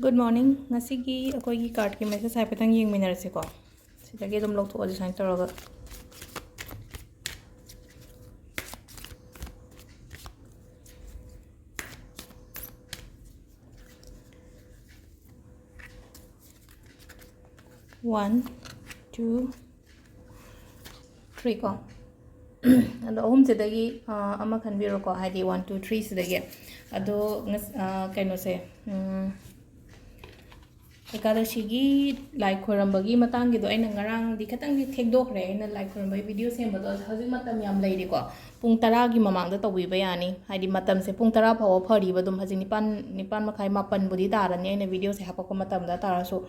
Good morning. Ngasigi akoigi card ki message haipatang yeng minarase ko. Sidagi dum log to design taraga. One, two, three ko. Ado home sidagi ama kanbiro ko haidi 1 2 3 sidagi. Ado kaino se Ekadashigi like Korambagi Matangi do and Garang, the Katangi take dog rain and like Koramba video same but Hazimatam Yam Lady go. Puntaragi Mamang the Tobi Bayani, Hadi Matam se Puntara power party, but has Nipan Makai Mapan Budita and any videos Hapakomatam that are so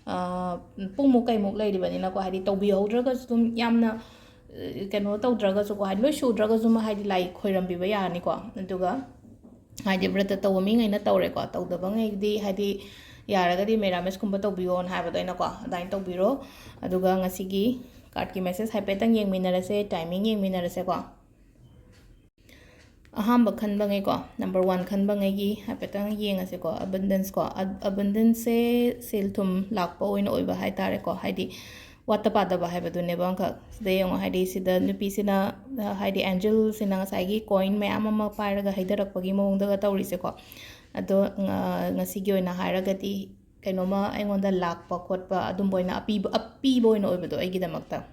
Pumukai Muk Lady Vanilla Hadi Tobi Dragas Yamna cannot dragas or had no show dragasuma Hadi like Korambi Bayani go. Duga Hadi Bretta Towing in a Torreco, Tau the Bangi Hadi. Yaragadi Meramis Kumbato Bion have a dine to biro, Adugang a Sigi, card message, Hypetang Yang Minarase, timing Yang Minarase. A hamba Kanbangeko, number 1 Kanbangagi, Hypetang Yang Aseko, abundance ko, abundance siltum lakpo in Oiba Haitareko, Heidi, what the Padaba have to Nebanka, the young Heidi, the Nupisina, Heidi Angels in Asagi, coin, may Amama Paraga Hiderapagimo, the Gatoriseko. Ado ngasigi oina hairagati kainoma aingonda lakpa khotpa adum boina api boina oibedo aigidamakta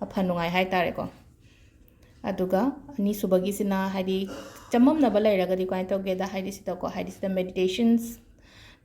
aphanungai haitare ko aduga ani subagi sina haidi chamamna ba lairagadi kain togeda haidi sita ko haidi sita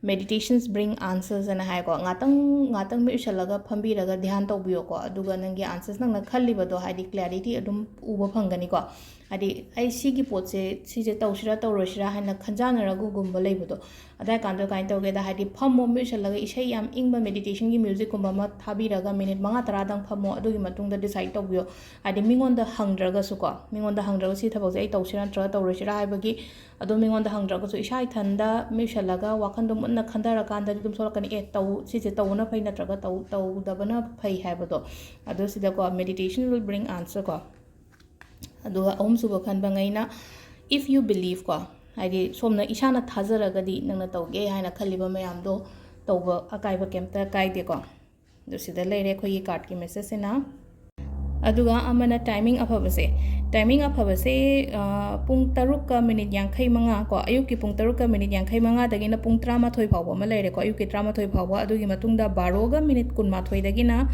meditations bring answers and hai ko ngatang mi ushalaga phambiraga dhyan tawbiyo ko aduga nangi answers nang na khallibado haidi clarity adum uba phangani ko Adi I sigi potse sije tawshira tawroshira haina khanjanaragu gumba leibudo adai kanto kain tawgeda hadi phammo misalaga isai yam ingba meditation gi music kumba ma thabiraga minute manga taradang phammo adugi matungda decide tawbiyo adi mingonda hangdraga suko mingonda hangdraga si thabose ai tawshira tra tawroshira haibagi adu mingonda hangdraga su isai thanda misalaga wakhandu munna khandara kanda dum solakani e taw sije tawna phai natraga taw dabana phai haibado adu sida ko meditation will bring answer ko Aduga Om Subakan Bangaina, if you believe ko, Hadi Somna Ishana Tazaragadi Nana Toge, Hina Kaliba Mayamdo, Toba Akaiba Kemta Kaideko. The Sida Lady Koyi Kartki Messesina Aduga Amana timing up of a say. Timing up of a say, Pungtaruka minute Yankai Manga, Ayuki Pungtaruka minute Yankai Manga, the Gina Pungtrama Toy Power, Malay, Ayuki Trama Toy Power, Adugimatunda Baroga minute Kunmatoi the Gina,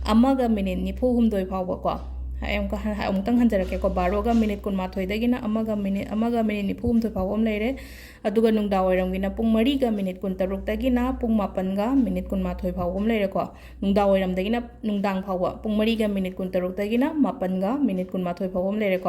Amaga minute Nipuhum Doi Power. I am Tang Hanjarake Baroga minute kun Matoi Dagina, Amaga minute Nipum to Pawam Lere, Aduga Nung Dawaram Gina Pung Mariga minute kun Taruk Dagina, Pung Mapanga, minute kun Matoi Pawam Lere, Nung Dawaram Dagina, Nung Dang Power, Pung Mariga minute kun Taruk Dagina, Mapanga, minute kun Matoi Pawam Lere,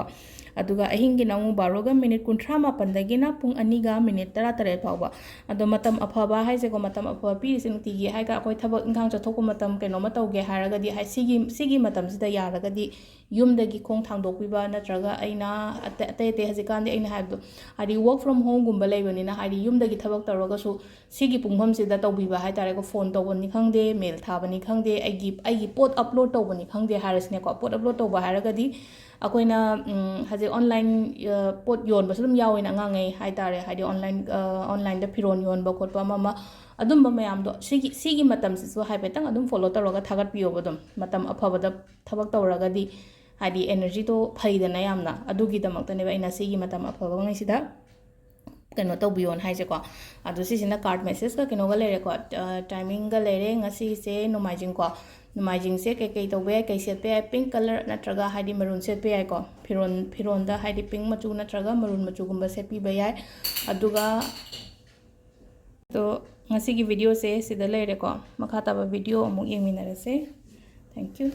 Aduga Ahingina Baroga minute kun Trama Pandagina, Pung Aniga minute Taratare Power, Adomatam Apaba, Haiseko Matam Apa Peace in Tigi, Haika Koitaba Encounter Tokomatam, Kenomato Geharagadi, Sigi Matams the Yaragadi. Yumdagi Kong Tang Dokiba, Natraga, Aina, Ate Hazikandi, Aina Habdo. Hadi work from home Gumbalevina, Hadi Yumdagi Tabak Taragasu, Sigi Pungum said that Obiba had a phone to one Nikangde, mail Tabani Kangde, I give port upload to one Nikangde Harris Neko, port upload over Haragadi. Akoina has a online port yon, but some yaw in Angange, Haitare, Hadi online the Piron yon, Bokot Mama. Adum Bamayam, Sigi Matams is so hypetang, Adum follow the Roga Tagat Piobodum, Matam Apavada Tabak Ragadi. Hadi energy to pay the Nayamna, Adugi the Mountaneva in a Sigi Matam Apavanisida. Cannot be on Hijako. Adusis in a card message, Kanogale record, timing galerang, as he say, no majin qua. No majin se, Kato wear, Kaisipe, pink color, Natraga, Hadi maroon set Piaco, Pironda, Hadi pink Matuna Traga, maroon Machugumba sepi bayai, Aduga. So, Nasigi video says, see the later Makata video, Mugim in a say. Thank you.